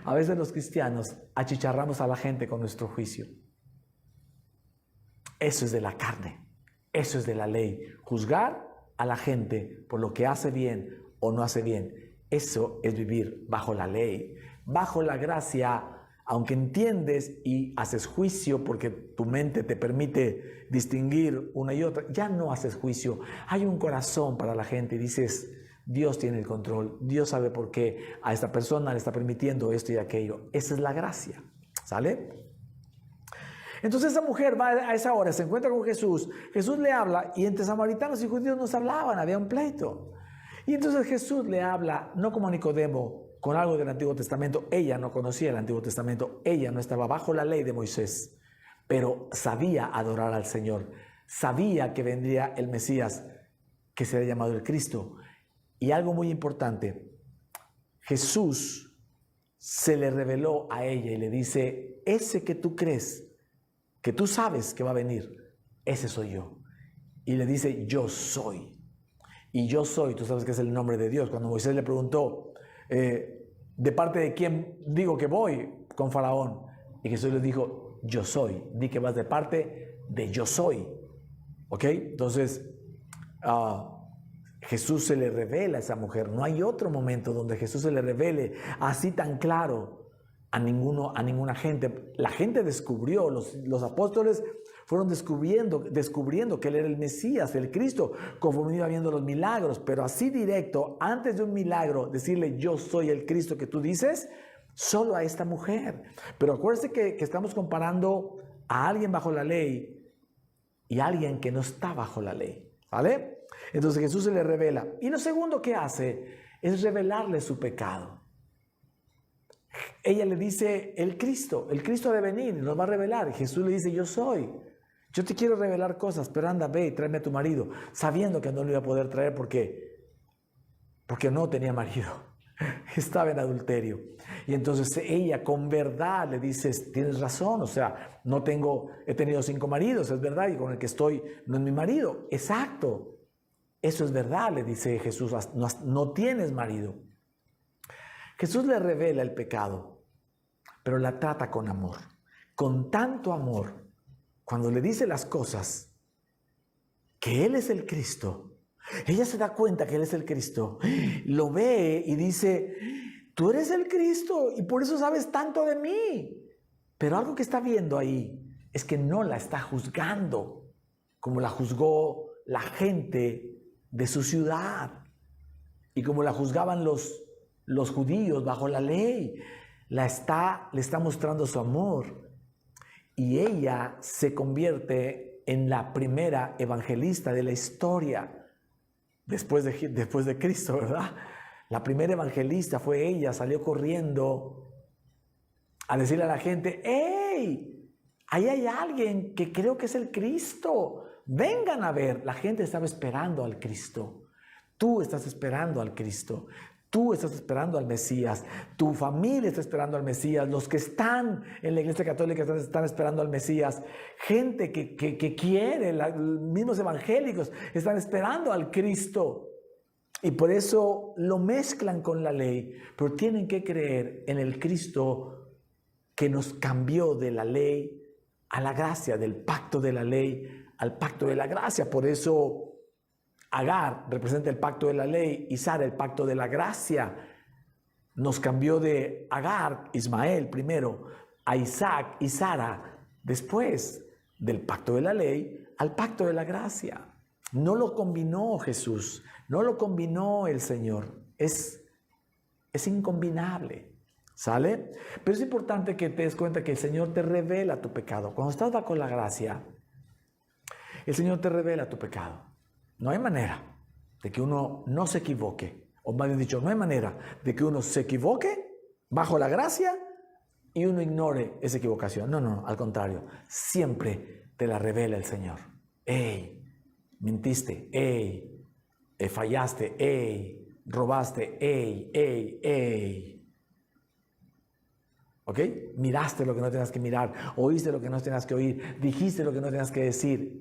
A veces los cristianos achicharramos a la gente con nuestro juicio. Eso es de la carne, eso es de la ley, juzgar a la gente por lo que hace bien o no hace bien. Eso es vivir bajo la ley. Bajo la gracia, aunque entiendes y haces juicio porque tu mente te permite distinguir una y otra, ya no haces juicio. Hay un corazón para la gente y dices, Dios tiene el control, Dios sabe por qué a esta persona le está permitiendo esto y aquello. Esa es la gracia, ¿sale? Entonces esa mujer va a esa hora, se encuentra con Jesús, Jesús le habla y entre samaritanos y judíos no se hablaban, había un pleito. Y entonces Jesús le habla, no como a Nicodemo, con algo del Antiguo Testamento. Ella no conocía el Antiguo Testamento, ella no estaba bajo la ley de Moisés, pero sabía adorar al Señor, sabía que vendría el Mesías, que sería llamado el Cristo. Y algo muy importante, Jesús se le reveló a ella y le dice, ese que tú crees, que tú sabes que va a venir, ese soy yo. Y le dice, yo soy. Y yo soy, tú sabes que es el nombre de Dios. Cuando Moisés le preguntó, ¿de parte de quién digo que voy con Faraón? Y Jesús le dijo, yo soy. Di que vas de parte de yo soy. ¿Ok? Entonces, Jesús se le revela a esa mujer. No hay otro momento donde Jesús se le revele así tan claro a ninguna gente. La gente descubrió, los apóstoles fueron descubriendo que Él era el Mesías, el Cristo, conforme iba viendo los milagros, pero así directo, antes de un milagro, decirle yo soy el Cristo que tú dices, solo a esta mujer. Pero acuérdense que estamos comparando a alguien bajo la ley y a alguien que no está bajo la ley, ¿vale? Entonces Jesús se le revela. Y lo segundo que hace es revelarle su pecado. Ella le dice, el Cristo ha de venir, nos va a revelar. Y Jesús le dice, yo soy. Yo te quiero revelar cosas, pero anda, ve y tráeme a tu marido. Sabiendo que no lo iba a poder traer porque no tenía marido. Estaba en adulterio. Y entonces ella con verdad le dice, tienes razón, o sea, he tenido 5 maridos, es verdad, y con el que estoy no es mi marido. Exacto. Eso es verdad, le dice Jesús, no tienes marido. Jesús le revela el pecado, pero la trata con amor. Con tanto amor, cuando le dice las cosas, que Él es el Cristo, ella se da cuenta que Él es el Cristo, lo ve y dice, tú eres el Cristo y por eso sabes tanto de mí. Pero algo que está viendo ahí es que no la está juzgando como la juzgó la gente de su ciudad y como la juzgaban los judíos bajo la ley. Le está mostrando su amor y ella se convierte en la primera evangelista de la historia después de Cristo, ¿verdad? La primera evangelista fue ella, salió corriendo a decirle a la gente, ¡hey! Ahí hay alguien que creo que es el Cristo, vengan a ver. La gente estaba esperando al Cristo, tú estás esperando al Cristo. Tú estás esperando al Mesías, tu familia está esperando al Mesías, los que están en la Iglesia Católica están esperando al Mesías, gente que quiere, los mismos evangélicos están esperando al Cristo. Y por eso lo mezclan con la ley, pero tienen que creer en el Cristo que nos cambió de la ley a la gracia, del pacto de la ley al pacto de la gracia. Por eso Agar representa el pacto de la ley y Sara el pacto de la gracia. Nos cambió de Agar, Ismael primero, a Isaac y Sara después, del pacto de la ley al pacto de la gracia. No lo combinó Jesús, no lo combinó el Señor. Es incombinable, ¿sale? Pero es importante que te des cuenta que el Señor te revela tu pecado. Cuando estás bajo la gracia, el Señor te revela tu pecado. No hay manera de que uno no se equivoque, o más bien dicho, no hay manera de que uno se equivoque bajo la gracia y uno ignore esa equivocación. No, al contrario, siempre te la revela el Señor. ¡Ey! Mentiste, ¡ey! Fallaste, ¡ey! robaste, ey. ¿Ok? Miraste lo que no tenías que mirar, oíste lo que no tenías que oír, dijiste lo que no tenías que decir,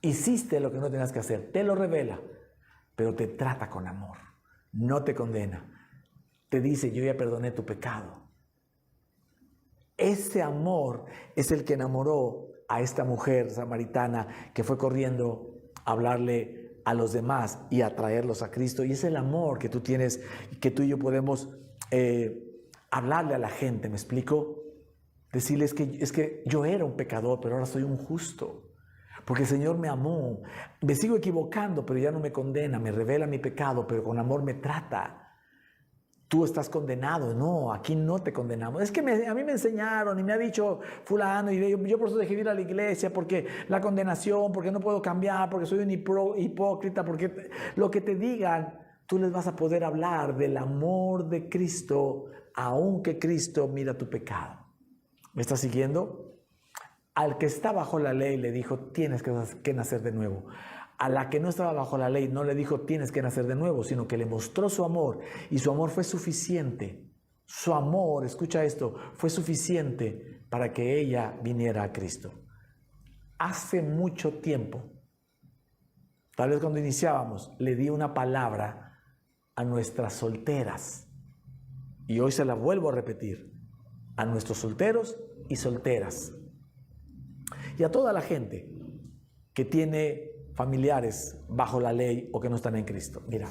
hiciste lo que no tenías que hacer. Te lo revela, pero te trata con amor, no te condena. Te dice, yo ya perdoné tu pecado. Ese amor es el que enamoró a esta mujer samaritana que fue corriendo a hablarle a los demás y a traerlos a Cristo. Y es el amor que tú tienes, que tú y yo podemos hablarle a la gente, ¿me explico? Decirles que es que yo era un pecador, pero ahora soy un justo. Porque el Señor me amó. Me sigo equivocando, pero ya no me condena. Me revela mi pecado, pero con amor me trata. Tú estás condenado. No, aquí no te condenamos. Es que a mí me enseñaron y me ha dicho fulano, y yo por eso dejé de ir a la iglesia, porque la condenación, porque no puedo cambiar, porque soy un hipócrita, porque lo que te digan, tú les vas a poder hablar del amor de Cristo, aunque Cristo mira tu pecado. ¿Me estás siguiendo? Al que está bajo la ley le dijo, tienes que nacer de nuevo. A la que no estaba bajo la ley no le dijo, tienes que nacer de nuevo, sino que le mostró su amor, y su amor fue suficiente. Su amor, escucha esto, fue suficiente para que ella viniera a Cristo. Hace mucho tiempo, tal vez cuando iniciábamos, le di una palabra a nuestras solteras, y hoy se la vuelvo a repetir, a nuestros solteros y solteras, y a toda la gente que tiene familiares bajo la ley o que no están en Cristo. Mira,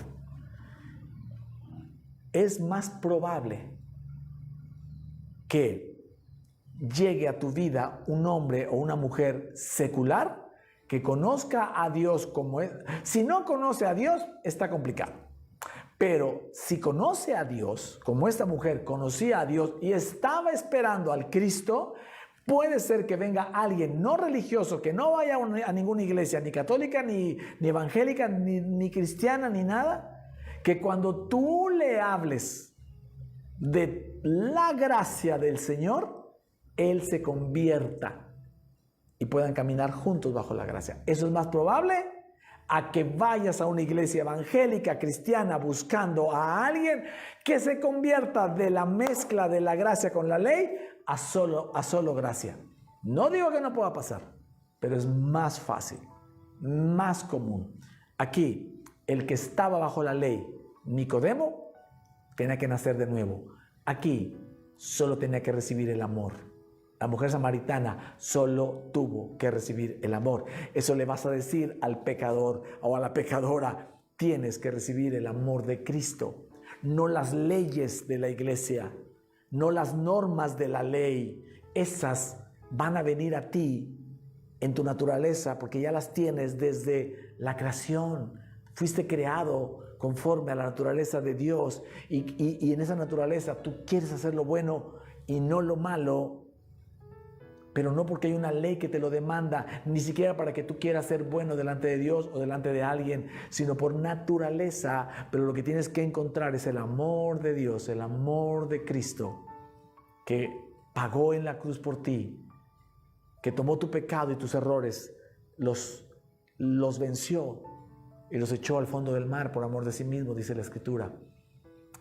es más probable que llegue a tu vida un hombre o una mujer secular que conozca a Dios como es. Si no conoce a Dios, está complicado. Pero si conoce a Dios, como esta mujer conocía a Dios y estaba esperando al Cristo, puede ser que venga alguien no religioso, que no vaya a ninguna iglesia, ni católica, ni evangélica, ni cristiana, ni nada, que cuando tú le hables de la gracia del Señor, Él se convierta y puedan caminar juntos bajo la gracia. Eso es más probable a que vayas a una iglesia evangélica, cristiana, buscando a alguien que se convierta de la mezcla de la gracia con la ley a solo gracia. No digo que no pueda pasar, pero es más fácil, más común. Aquí, el que estaba bajo la ley, Nicodemo, tenía que nacer de nuevo. Aquí, solo tenía que recibir el amor. La mujer samaritana solo tuvo que recibir el amor. Eso le vas a decir al pecador o a la pecadora, tienes que recibir el amor de Cristo, no las leyes de la iglesia, no las normas de la ley. Esas van a venir a ti en tu naturaleza porque ya las tienes desde la creación. Fuiste creado conforme a la naturaleza de Dios y en esa naturaleza tú quieres hacer lo bueno y no lo malo, pero no porque hay una ley que te lo demanda, ni siquiera para que tú quieras ser bueno delante de Dios o delante de alguien, sino por naturaleza. Pero lo que tienes que encontrar es el amor de Dios, el amor de Cristo, que pagó en la cruz por ti, que tomó tu pecado y tus errores, los venció y los echó al fondo del mar por amor de sí mismo, dice la Escritura.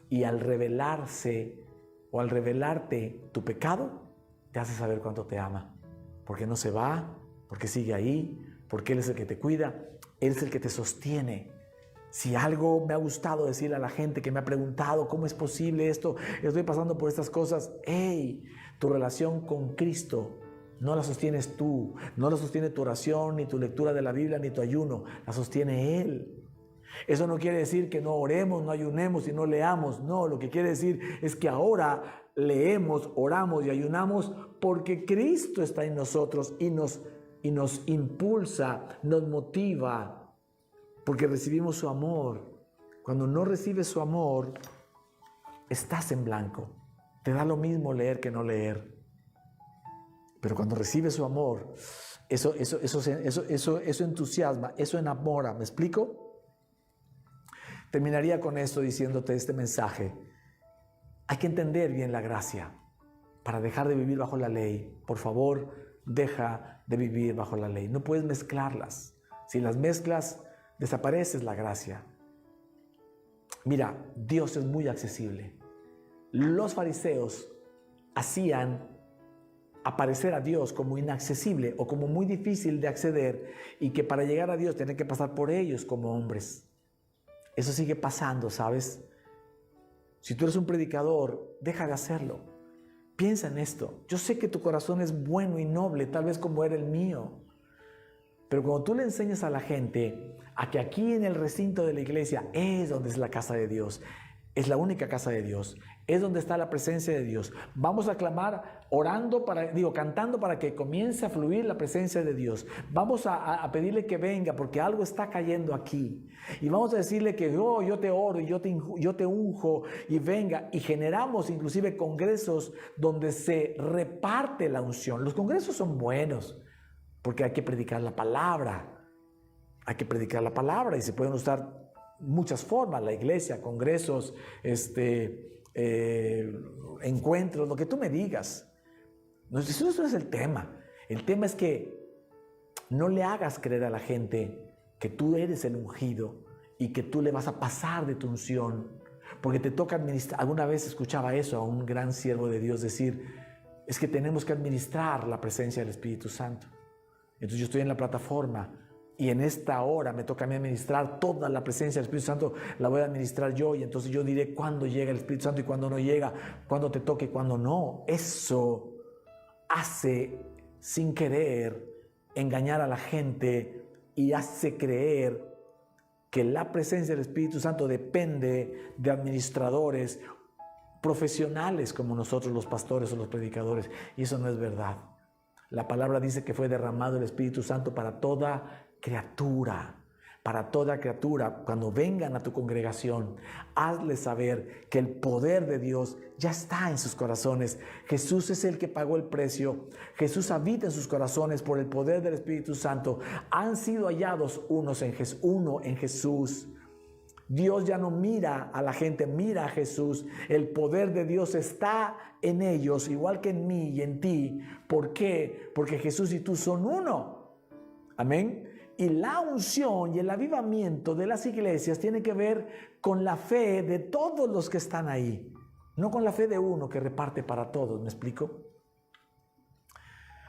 Y al revelarse o al revelarte tu pecado, te hace saber cuánto te ama, porque no se va, porque sigue ahí, porque Él es el que te cuida, Él es el que te sostiene. Si algo me ha gustado decirle a la gente que me ha preguntado cómo es posible esto, estoy pasando por estas cosas, tu relación con Cristo no la sostienes tú, no la sostiene tu oración, ni tu lectura de la Biblia, ni tu ayuno, la sostiene Él. Eso no quiere decir que no oremos, no ayunemos y no leamos. No, lo que quiere decir es que ahora leemos, oramos y ayunamos porque Cristo está en nosotros y nos impulsa, nos motiva, porque recibimos su amor. Cuando no recibes su amor, estás en blanco. Te da lo mismo leer que no leer. Pero cuando recibes su amor, eso entusiasma, eso enamora. ¿Me explico? Terminaría con esto diciéndote este mensaje. Hay que entender bien la gracia para dejar de vivir bajo la ley. Por favor, deja de vivir bajo la ley. No puedes mezclarlas. Si las mezclas, desapareces la gracia. Mira, Dios es muy accesible. Los fariseos hacían aparecer a Dios como inaccesible o como muy difícil de acceder y que para llegar a Dios tienen que pasar por ellos como hombres. Eso sigue pasando, ¿sabes? Si tú eres un predicador, deja de hacerlo. Piensa en esto. Yo sé que tu corazón es bueno y noble, tal vez como era el mío. Pero cuando tú le enseñas a la gente a que aquí en el recinto de la iglesia es donde es la casa de Dios, es la única casa de Dios, es donde está la presencia de Dios. Vamos a clamar cantando para que comience a fluir la presencia de Dios. Vamos a pedirle que venga porque algo está cayendo aquí. Y vamos a decirle que yo te oro y yo te unjo y venga. Y generamos inclusive congresos donde se reparte la unción. Los congresos son buenos porque hay que predicar la palabra. Hay que predicar la palabra y se pueden usar muchas formas, la iglesia, congresos, encuentros, lo que tú me digas. Eso no es el tema. El tema es que no le hagas creer a la gente que tú eres el ungido y que tú le vas a pasar de tu unción, porque te toca administrar. Alguna vez escuchaba eso a un gran siervo de Dios decir, es que tenemos que administrar la presencia del Espíritu Santo. Entonces yo estoy en la plataforma y en esta hora me toca a mí administrar toda la presencia del Espíritu Santo, la voy a administrar yo y entonces yo diré cuándo llega el Espíritu Santo y cuándo no llega, cuándo te toque y cuándo no. Eso hace sin querer engañar a la gente y hace creer que la presencia del Espíritu Santo depende de administradores profesionales como nosotros los pastores o los predicadores, y eso no es verdad. La palabra dice que fue derramado el Espíritu Santo para toda criatura, para toda criatura. Cuando vengan a tu congregación, hazles saber que el poder de Dios ya está en sus corazones. Jesús es el que pagó el precio. Jesús habita en sus corazones por el poder del Espíritu Santo. Han sido hallados uno en Jesús. Dios ya no mira a la gente, mira a Jesús. El poder de Dios está en ellos, igual que en mí y en ti. ¿Por qué? Porque Jesús y tú son uno. Amén. Y la unción y el avivamiento de las iglesias tiene que ver con la fe de todos los que están ahí. No con la fe de uno que reparte para todos. ¿Me explico?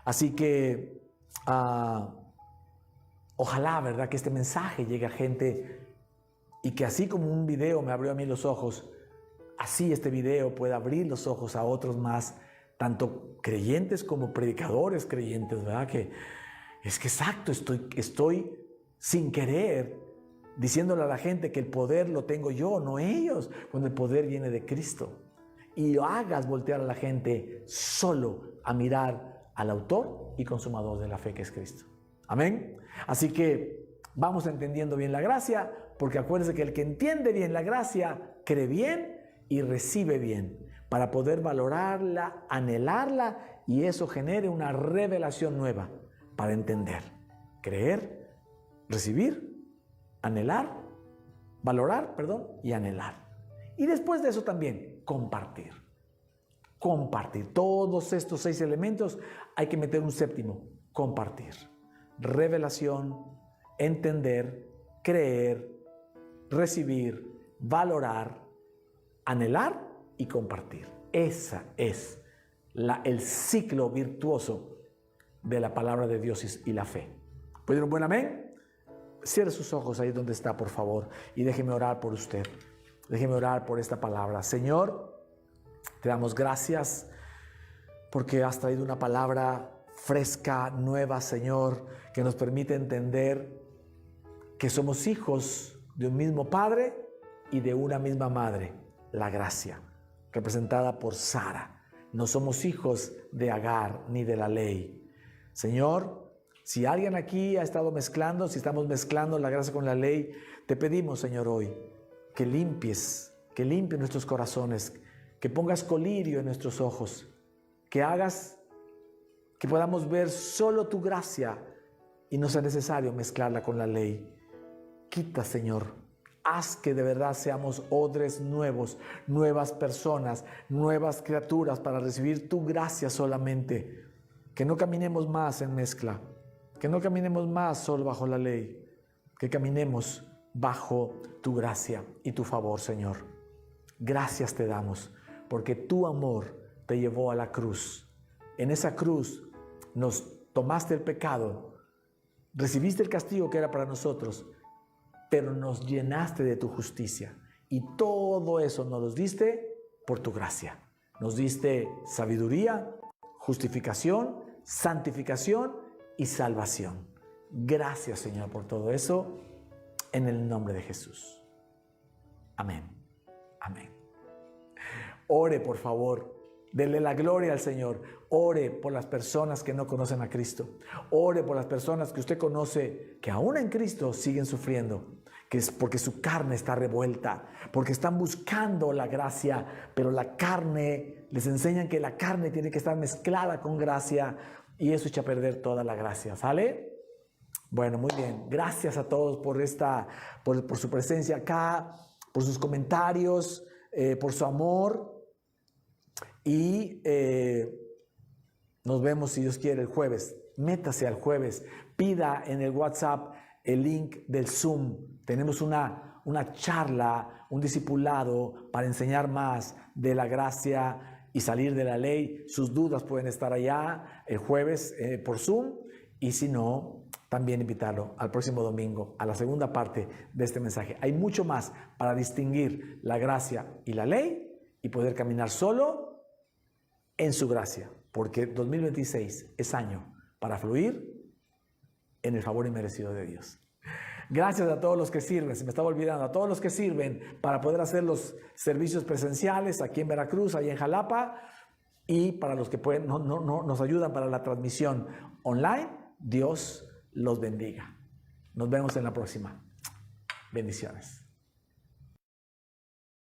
Así que ojalá, ¿verdad?, que este mensaje llegue a gente y que así como un video me abrió a mí los ojos, así este video pueda abrir los ojos a otros más, tanto creyentes como predicadores creyentes, ¿verdad? Que es que exacto, estoy sin querer diciéndole a la gente que el poder lo tengo yo, no ellos, cuando el poder viene de Cristo. Y hagas voltear a la gente solo a mirar al autor y consumador de la fe, que es Cristo. Amén. Así que vamos entendiendo bien la gracia, porque acuérdense que el que entiende bien la gracia cree bien y recibe bien, para poder valorarla, anhelarla, y eso genere una revelación nueva para entender, creer, recibir, anhelar, valorar, y anhelar. Y después de eso también compartir. Compartir. Todos estos 6 elementos hay que meter un séptimo: compartir. Revelación, entender, creer, recibir, valorar, anhelar y compartir. Esa es el ciclo virtuoso de la palabra de Dios y la fe. ¿Puede dar un buen amén? Cierre sus ojos ahí donde está, por favor, y déjeme orar por usted. Déjeme orar por esta palabra. Señor, te damos gracias porque has traído una palabra fresca, nueva, Señor, que nos permite entender que somos hijos de un mismo Padre y de una misma Madre, la gracia, representada por Sara. No somos hijos de Agar ni de la ley. Señor, si alguien aquí ha estado mezclando, si estamos mezclando la gracia con la ley, te pedimos, Señor, hoy que limpies nuestros corazones, que pongas colirio en nuestros ojos, que hagas que podamos ver solo tu gracia y no sea necesario mezclarla con la ley. Quita, Señor, haz que de verdad seamos odres nuevos, nuevas personas, nuevas criaturas para recibir tu gracia solamente. Que no caminemos más en mezcla, que no caminemos más solo bajo la ley, que caminemos bajo tu gracia y tu favor, Señor. Gracias te damos porque tu amor te llevó a la cruz. En esa cruz nos tomaste el pecado, recibiste el castigo que era para nosotros, pero nos llenaste de tu justicia. Y todo eso nos lo diste por tu gracia. Nos diste sabiduría, justificación, santificación y salvación. Gracias, Señor, por todo eso, en el nombre de Jesús. Amén. Amén. Ore, por favor. Dele la gloria al Señor. Ore por las personas que no conocen a Cristo. Ore por las personas que usted conoce que aún en Cristo siguen sufriendo, que es porque su carne está revuelta, porque están buscando la gracia, pero la carne, les enseñan que la carne tiene que estar mezclada con gracia y eso echa a perder toda la gracia. ¿Sale? Bueno, muy bien. Gracias a todos por su presencia acá, por sus comentarios, por su amor. Y nos vemos, si Dios quiere, el jueves. Métase al jueves. Pida en el WhatsApp el link del Zoom. Tenemos una charla, un discipulado para enseñar más de la gracia y salir de la ley. Sus dudas pueden estar allá el jueves por Zoom. Y si no, también invitarlo al próximo domingo, a la segunda parte de este mensaje. Hay mucho más para distinguir la gracia y la ley y poder caminar solo en su gracia, porque 2026 es año para fluir en el favor inmerecido de Dios. Gracias a todos los que sirven, se me estaba olvidando, a todos los que sirven para poder hacer los servicios presenciales aquí en Veracruz, allá en Jalapa, y para los que pueden, nos ayudan para la transmisión online. Dios los bendiga. Nos vemos en la próxima. Bendiciones.